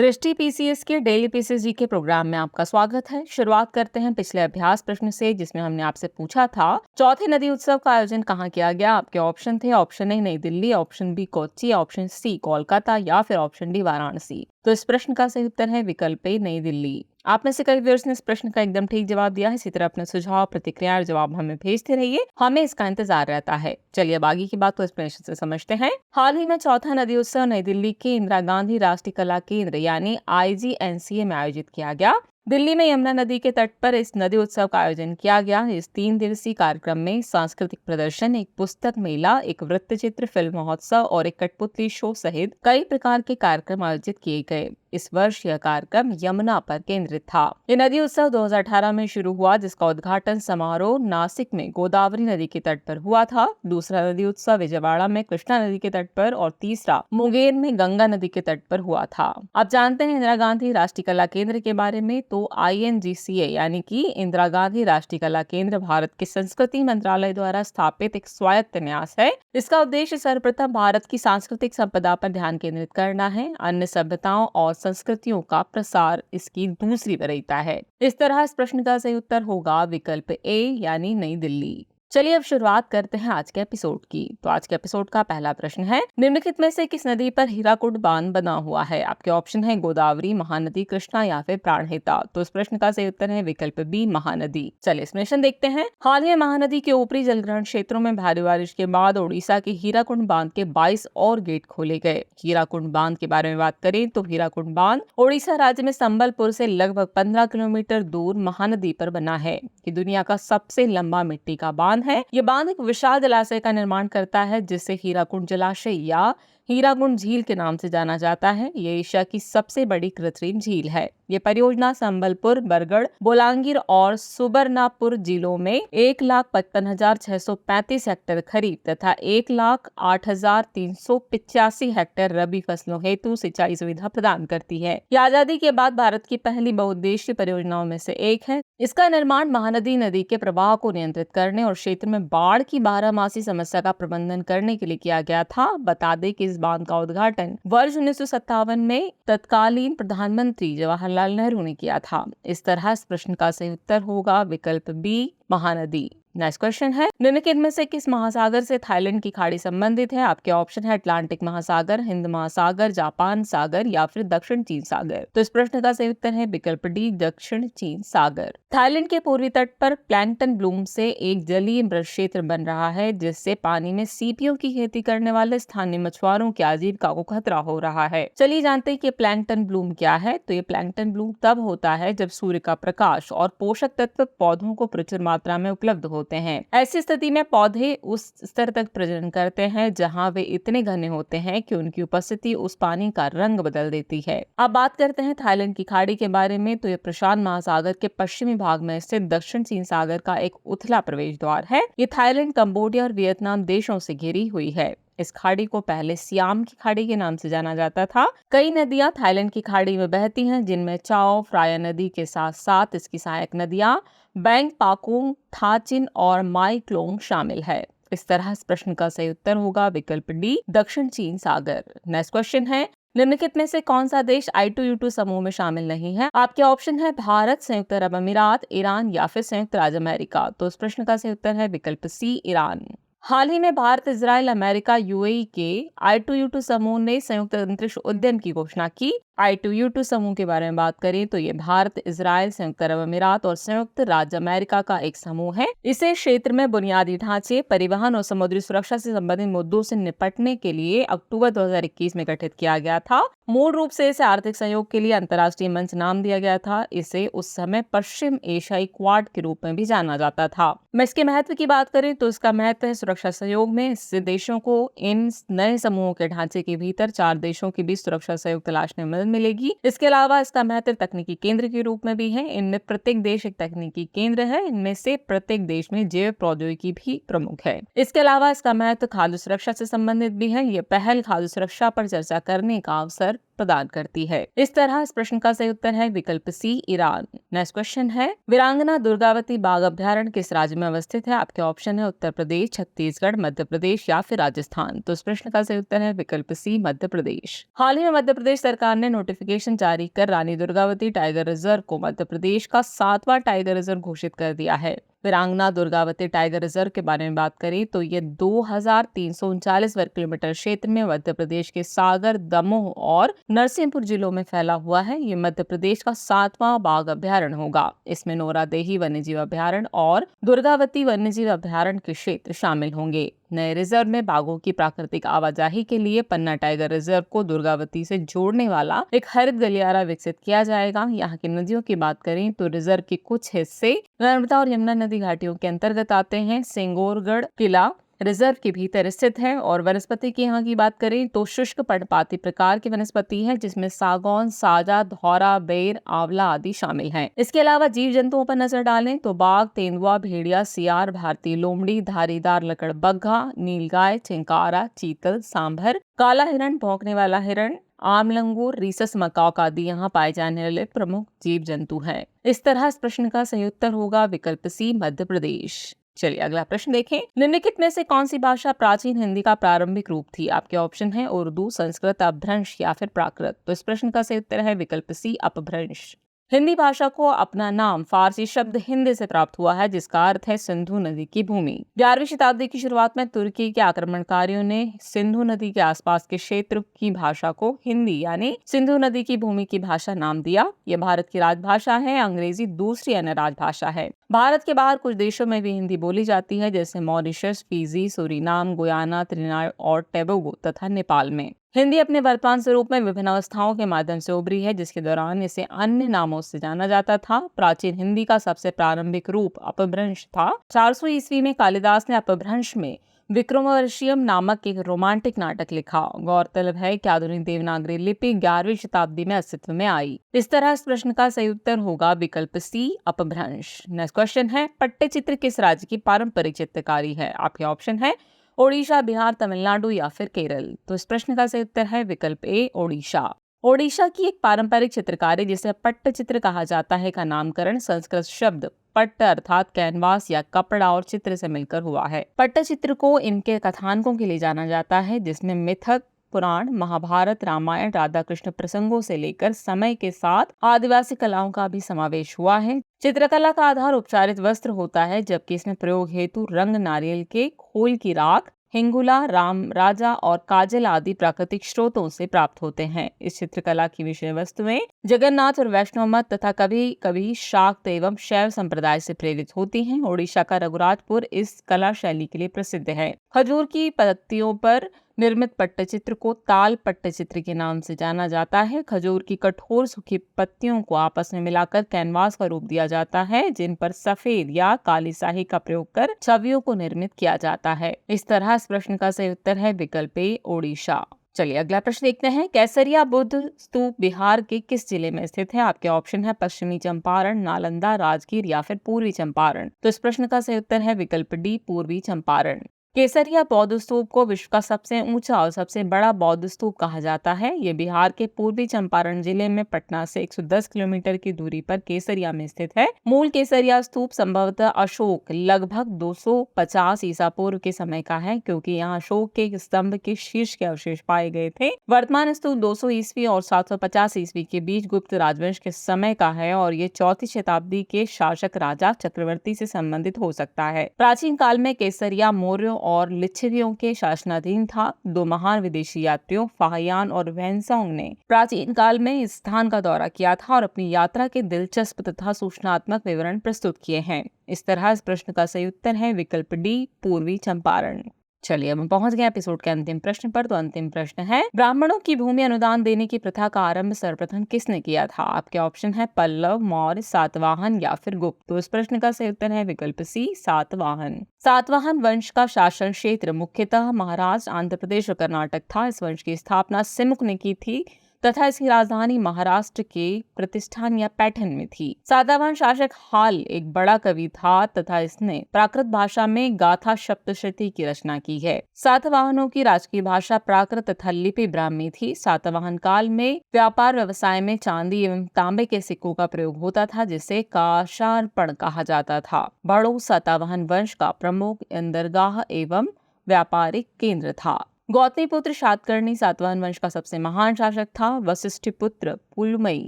दृष्टि पीसीएस के daily PCS के प्रोग्राम में आपका स्वागत है। शुरुआत करते हैं पिछले अभ्यास प्रश्न से, जिसमें हमने आपसे पूछा था चौथे नदी उत्सव का आयोजन कहाँ किया गया। आपके ऑप्शन थे option A New Delhi, option B Kochi, option C Kolkata या फिर ऑप्शन डी वाराणसी। तो इस प्रश्न का सही उत्तर है विकल्प ए नई दिल्ली। आप में से कई व्यूअर्स ने इस प्रश्न का एकदम ठीक जवाब दिया है। इसी तरह अपने सुझाव, प्रतिक्रिया और जवाब हमें भेजते रहिए, हमें इसका इंतजार रहता है। चलिए अब आगे की बात को इस प्रश्न से समझते हैं। हाल ही में चौथा नदी उत्सव नई दिल्ली के इंदिरा गांधी राष्ट्रीय कला केंद्र यानी IGNCA में आयोजित किया गया। दिल्ली में यमुना नदी के तट पर इस नदी उत्सव का आयोजन किया गया। इस 3 दिवसीय कार्यक्रम में सांस्कृतिक प्रदर्शन, एक पुस्तक मेला, एक वृत्तचित्र फिल्म महोत्सव और एक कठपुतली शो सहित कई प्रकार के कार्यक्रम आयोजित किए गए। इस वर्ष यह कार्यक्रम यमुना पर केंद्रित था। ये नदी उत्सव 2018 में शुरू हुआ, जिसका उद्घाटन समारोह नासिक में गोदावरी नदी के तट पर हुआ था। दूसरा नदी उत्सव विजयवाड़ा में कृष्णा नदी के तट पर और तीसरा मुंगेर में गंगा नदी के तट पर हुआ था। आप जानते हैं इंदिरा गांधी राष्ट्रीय कला केंद्र के बारे में। तो INGCA यानी कि इंदिरा गांधी राष्ट्रीय कला केंद्र भारत के संस्कृति मंत्रालय द्वारा स्थापित एक स्वायत्त न्यास है। इसका उद्देश्य सर्वप्रथम भारत की सांस्कृतिक संपदा पर ध्यान केंद्रित करना है। अन्य सभ्यताओं और संस्कृतियों का प्रसार इसकी दूसरी वरीयता है। इस तरह इस प्रश्न का सही उत्तर होगा विकल्प ए यानी नई दिल्ली। चलिए अब शुरुआत करते हैं आज के एपिसोड की। तो आज के एपिसोड का पहला प्रश्न है, निम्नलिखित में से किस नदी पर हीराकुड बांध बना हुआ है। आपके ऑप्शन है गोदावरी, महानदी, कृष्णा या फिर प्राणहिता। तो इस प्रश्न का सही उत्तर है विकल्प बी महानदी। चलिए एक्सप्लेनेशन देखते हैं। हाल ही महानदी के ऊपरी जलग्रहण क्षेत्रों में भारी बारिश के बाद ओडिशा के हीराकुंड बांध के 22 और गेट खोले गए। हीराकुंड बांध के बारे में बात करें तो हीराकुंड बांध ओडिशा राज्य में संबलपुर से लगभग 15 किलोमीटर दूर महानदी पर बना है। ये दुनिया का सबसे लंबा मिट्टी का बांध है। ये बांध एक विशाल जलाशय का निर्माण करता है, जिसे हीराकुंड जलाशय या हीराकुंड झील के नाम से जाना जाता है। ये एशिया की सबसे बड़ी कृत्रिम झील है। ये परियोजना संबलपुर, बरगढ़, बोलांगीर और सुबर्णापुर जिलों में 1,55,635 हेक्टेयर खरीफ तथा 1,08,385 हेक्टेयर रबी फसलों हेतु सिंचाई सुविधा प्रदान करती है। ये आजादी के बाद भारत की पहली बहुउद्देशीय परियोजनाओं में से एक है। इसका निर्माण महानदी नदी के प्रवाह को नियंत्रित करने और क्षेत्र में बाढ़ की 12मासी समस्या का प्रबंधन करने के लिए किया गया था। बता दें कि इस बांध का उद्घाटन वर्ष 1957 में तत्कालीन प्रधानमंत्री जवाहरलाल नेहरू ने किया था। इस तरह इस प्रश्न का सही उत्तर होगा विकल्प बी महानदी। नेक्स्ट क्वेश्चन है, निम्नलिखित में से किस महासागर से थाईलैंड की खाड़ी संबंधित है। आपके ऑप्शन है अटलांटिक महासागर, हिंद महासागर, जापान सागर या फिर दक्षिण चीन सागर। तो इस प्रश्न का सही उत्तर है विकल्प डी दक्षिण चीन सागर। थाईलैंड के पूर्वी तट पर प्लैंकटन ब्लूम से एक जलीय मृत क्षेत्र बन रहा है, जिससे पानी में सीपियों की खेती करने वाले स्थानीय मछुआरों की आजीविका को खतरा हो रहा है। चलिए जानते हैं कि प्लैंकटन ब्लूम क्या है। तो ये प्लैंकटन ब्लूम तब होता है जब सूर्य का प्रकाश और पोषक तत्व पौधों को प्रचुर मात्रा में उपलब्ध होते हैं। ऐसी स्थिति में पौधे उस स्तर तक प्रजनन करते हैं जहां वे इतने घने होते हैं कि उनकी उपस्थिति उस पानी का रंग बदल देती है। अब बात करते हैं थाईलैंड की खाड़ी के बारे में। तो ये प्रशांत महासागर के पश्चिमी भाग में स्थित दक्षिण चीन सागर का एक उथला प्रवेश द्वार है। ये थाईलैंड, कंबोडिया और वियतनाम देशों से घिरी हुई है। इस खाड़ी को पहले सियाम की खाड़ी के नाम से जाना जाता था। कई नदियां थाईलैंड की खाड़ी में बहती हैं, जिनमें चाओ फ्राया नदी के साथ साथ इसकी सहायक नदियां बैंग पाकोंग, थाचिन और माई क्लोंग शामिल है। इस तरह इस प्रश्न का सही उत्तर होगा विकल्प डी दक्षिण चीन सागर। नेक्स्ट क्वेश्चन है, निम्नलिखित में से कौन सा देश I2U2 समूह में शामिल नहीं है। आपके ऑप्शन है भारत, संयुक्त अरब अमीरात, ईरान या फिर संयुक्त राज्य अमेरिका। तो इस प्रश्न का सही उत्तर है विकल्प सी ईरान। हाल ही में भारत, इजराइल, अमेरिका, UAE के I2U2 समूह ने संयुक्त अंतरिक्ष उद्यम की घोषणा की। I2U2 समूह के बारे में बात करें तो ये भारत, इजराइल, संयुक्त अरब अमीरात और संयुक्त राज्य अमेरिका का एक समूह है। इसे क्षेत्र में बुनियादी ढांचे, परिवहन और समुद्री सुरक्षा से संबंधित मुद्दों से निपटने के लिए अक्टूबर 2021 में गठित किया गया था। मूल रूप से इसे आर्थिक सहयोग के लिए अंतर्राष्ट्रीय मंच नाम दिया गया था। इसे उस समय पश्चिम एशियाई क्वाड के रूप में भी जाना जाता था। मैं इसके महत्व की बात करें तो इसका महत्व है सुरक्षा सहयोग में। इससे देशों को इन नए समूहों के ढांचे के भीतर 4 देशों के बीच सुरक्षा सहयोग तलाशने में मदद मिलेगी। इसके अलावा इसका महत्व तकनीकी केंद्र के रूप में भी है। इनमें प्रत्येक देश एक तकनीकी केंद्र है। इनमें से प्रत्येक देश में जैव प्रौद्योगिकी भी प्रमुख है। इसके अलावा इसका महत्व खाद्य सुरक्षा से संबंधित भी है। ये पहल खाद्य सुरक्षा पर चर्चा करने का अवसर प्रदान करती है। इस तरह इस प्रश्न का सही उत्तर है विकल्प सी, ईरान। नेक्स्ट क्वेश्चन है, वीरांगना दुर्गावती बाघ अभ्यारण्य किस राज्य में अवस्थित है? आपके ऑप्शन है उत्तर प्रदेश, छत्तीसगढ़, मध्य प्रदेश या फिर राजस्थान। तो इस प्रश्न का सही उत्तर है विकल्प सी, मध्य प्रदेश। हाल ही में मध्य प्रदेश सरकार ने नोटिफिकेशन जारी कर रानी दुर्गावती टाइगर रिजर्व को मध्य प्रदेश का 7वां टाइगर रिजर्व घोषित कर दिया है। वीरांगना दुर्गावती टाइगर रिजर्व के बारे में बात करें तो ये 2339 वर्ग किलोमीटर क्षेत्र में मध्य प्रदेश के सागर, दमोह और नरसिंहपुर जिलों में फैला हुआ है। ये मध्य प्रदेश का 7वां बाघ अभ्यारण्य होगा। इसमें नोरादेही वन्यजीव अभ्यारण्य और दुर्गावती वन्यजीव अभ्यारण्य के क्षेत्र शामिल होंगे। नए रिजर्व में बाघों की प्राकृतिक आवाजाही के लिए पन्ना टाइगर रिजर्व को दुर्गावती से जोड़ने वाला एक हरित गलियारा विकसित किया जाएगा। यहाँ की नदियों की बात करें तो रिजर्व के कुछ हिस्से नर्मदा और यमुना नदी घाटियों के अंतर्गत आते हैं। सिंगोरगढ़ किला रिजर्व के भीतर स्थित है। और वनस्पति की यहाँ की बात करें तो शुष्क पर्णपाती प्रकार की वनस्पति है, जिसमें सागौन, साजा, धौरा, बेर, आंवला आदि शामिल हैं। इसके अलावा जीव जंतुओं पर नजर डालें तो बाघ, तेंदुआ, भेड़िया, सियार, भारतीय लोमड़ी, धारीदार लकड़बग्घा, नीलगाय, चिंकारा, चीतल, सांभर, काला हिरण, भौंकने वाला हिरण, आम लंगूर, रीसस मकाक आदि यहाँ पाए जाने वाले प्रमुख जीव जंतु हैं। इस तरह इस प्रश्न का सही उत्तर होगा विकल्प सी, मध्य प्रदेश। चलिए अगला प्रश्न देखें, निम्नलिखित में से कौन सी भाषा प्राचीन हिंदी का प्रारंभिक रूप थी? आपके ऑप्शन है उर्दू, संस्कृत, अपभ्रंश या फिर प्राकृत। तो इस प्रश्न का सही उत्तर है विकल्प सी, अपभ्रंश। हिंदी भाषा को अपना नाम फारसी शब्द हिंद से प्राप्त हुआ है, जिसका अर्थ है सिंधु नदी की भूमि। 11वीं शताब्दी की शुरुआत में तुर्की के आक्रमणकारियों ने सिंधु नदी के आसपास के क्षेत्र की भाषा को हिंदी यानी सिंधु नदी की भूमि की भाषा नाम दिया। यह भारत की राजभाषा है। अंग्रेजी दूसरी अन्य राजभाषा है। भारत के बाहर कुछ देशों में भी हिंदी बोली जाती है, जैसे Mauritius, Fiji, Suriname, Guyana, Trinidad और टोबैगो तथा नेपाल में। हिंदी अपने वर्तमान स्वरूप में विभिन्न अवस्थाओं के माध्यम से उभरी है, जिसके दौरान इसे अन्य नामों से जाना जाता था। प्राचीन हिंदी का सबसे प्रारंभिक रूप अपभ्रंश था। 400 ईस्वी में कालिदास ने अपभ्रंश में विक्रमोर्वशीयम नामक एक रोमांटिक नाटक लिखा। गौरतलब है कि आधुनिक देवनागरी लिपि 11वीं शताब्दी में अस्तित्व में आई। इस तरह इस प्रश्न का सही उत्तर होगा विकल्प सी, अपभ्रंश। नेक्स्ट क्वेश्चन है, पट्टचित्र किस राज्य की पारंपरिक चित्रकारी है? आपके ऑप्शन है ओडिशा, बिहार, तमिलनाडु या फिर केरल। तो इस प्रश्न का सही उत्तर है विकल्प ए, ओडिशा। ओडिशा की एक पारंपरिक चित्रकारी जिसे पट्टचित्र कहा जाता है का नामकरण संस्कृत शब्द पट्ट अर्थात कैनवास या कपड़ा और चित्र से मिलकर हुआ है। पट्टचित्र को इनके कथानकों के लिए जाना जाता है, जिसमें मिथक, पुराण, महाभारत, रामायण, राधा कृष्ण प्रसंगों से लेकर समय के साथ आदिवासी कलाओं का भी समावेश हुआ है। चित्रकला का आधार उपचारित वस्त्र होता है, जबकि इसमें प्रयोग हेतु रंग, नारियल के खोल की राख, हिंगुला, राम, राजा और काजल आदि प्राकृतिक स्रोतों से प्राप्त होते हैं। इस चित्रकला की विषय वस्तुएं जगन्नाथ और वैष्णव मत तथा कभी कभी शाक्त एवं शैव संप्रदाय से प्रेरित होती हैं। ओडिशा का रघुराजपुर इस कला शैली के लिए प्रसिद्ध है। खजूर की पत्तियों पर निर्मित पट्टचित्र को ताल पट्टचित्र के नाम से जाना जाता है। खजूर की कठोर सूखी पत्तियों को आपस में मिलाकर कैनवास का रूप दिया जाता है, जिन पर सफेद या काली स्याही का प्रयोग कर छवियों को निर्मित किया जाता है। इस तरह इस प्रश्न का सही उत्तर है विकल्प ए, ओडिशा। चलिए अगला प्रश्न देखते हैं, केसरिया बुद्ध स्तूप बिहार के किस जिले में स्थित है? आपके ऑप्शन है पश्चिमी चंपारण, नालंदा, राजगीर या फिर पूर्वी चंपारण। तो इस प्रश्न का सही उत्तर है विकल्प डी, पूर्वी चंपारण। केसरिया बौद्ध स्तूप को विश्व का सबसे ऊंचा और सबसे बड़ा बौद्ध स्तूप कहा जाता है। ये बिहार के पूर्वी चंपारण जिले में पटना से 110 किलोमीटर की दूरी पर केसरिया में स्थित है। मूल केसरिया स्तूप संभवतः अशोक लगभग 250 ईसा पूर्व के समय का है, क्योंकि यहाँ अशोक के स्तंभ के शीर्ष के अवशेष पाए गए थे। वर्तमान स्तूप 200 ईस्वी और 750 ईस्वी के बीच गुप्त राजवंश के समय का है और ये 4वीं शताब्दी के शासक राजा चक्रवर्ती से संबंधित हो सकता है। प्राचीन काल में केसरिया मौर्यों और लिच्छवियों के शासनाधीन था। 2 महान विदेशी यात्रियों फाहियान और वैनसोंग ने प्राचीन काल में इस स्थान का दौरा किया था और अपनी यात्रा के दिलचस्प तथा सूचनात्मक विवरण प्रस्तुत किए हैं। इस तरह इस प्रश्न का सही उत्तर है विकल्प डी, पूर्वी चंपारण। चलिए अब हम पहुंच गए एपिसोड के अंतिम प्रश्न पर। तो अंतिम प्रश्न है, ब्राह्मणों की भूमि अनुदान देने की प्रथा का आरंभ सर्वप्रथम किसने किया था? आपके ऑप्शन है पल्लव, मौर्य, सातवाहन या फिर गुप्त। तो इस प्रश्न का सही उत्तर है विकल्प सी, सातवाहन। सातवाहन वंश का शासन क्षेत्र मुख्यतः महाराष्ट्र, आंध्र प्रदेश और कर्नाटक था। इस वंश की स्थापना सिमुक ने की थी तथा इसकी राजधानी महाराष्ट्र के प्रतिष्ठान या पैठन में थी। सातवाहन शासक हाल एक बड़ा कवि था तथा इसने प्राकृत भाषा में गाथा सप्तशती की रचना की है। सातवाहनों की राजकीय भाषा प्राकृत तथा लिपि ब्राह्मी थी। सातवाहन काल में व्यापार व्यवसाय में चांदी एवं तांबे के सिक्कों का प्रयोग होता था, जिसे काशार्पण कहा जाता था। बड़ो सातवाहन वंश का प्रमुख बंदरगाह एवं व्यापारिक केंद्र था। गौतमीपुत्र सातकर्णी सातवाहन वंश का सबसे महान शासक था। वशिष्ठ पुत्र पुलमई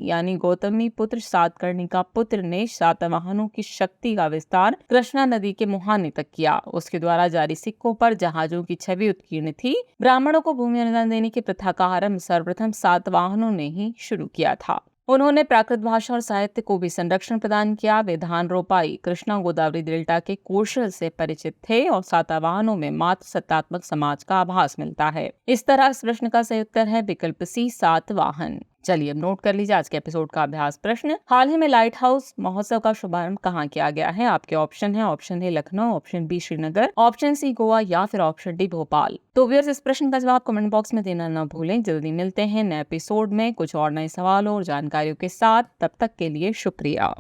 यानी गौतमी पुत्र सातकर्णी का पुत्र ने सातवाहनों की शक्ति का विस्तार कृष्णा नदी के मुहाने तक किया। उसके द्वारा जारी सिक्कों पर जहाजों की छवि उत्कीर्ण थी। ब्राह्मणों को भूमि अनुदान देने की प्रथा का आरंभ सर्वप्रथम सातवाहनों ने ही शुरू किया था। उन्होंने प्राकृत भाषा और साहित्य को भी संरक्षण प्रदान किया। वे धान रोपाई, कृष्णा गोदावरी डेल्टा के कौशल से परिचित थे और सातवाहनों में मात्र सत्तात्मक समाज का आभास मिलता है। इस तरह इस प्रश्न का सही उत्तर है विकल्प सी, सातवाहन। चलिए अब नोट कर लीजिए आज के एपिसोड का अभ्यास प्रश्न। हाल ही में लाइट हाउस महोत्सव का शुभारंभ कहाँ किया गया है? आपके ऑप्शन है option A Lucknow, option B Srinagar, option C Goa या फिर ऑप्शन डी भोपाल। तो व्यूअर्स इस प्रश्न का जवाब कमेंट बॉक्स में देना न भूलें। जल्दी मिलते हैं नए एपिसोड में कुछ और नए सवालों और जानकारियों के साथ। तब तक के लिए शुक्रिया।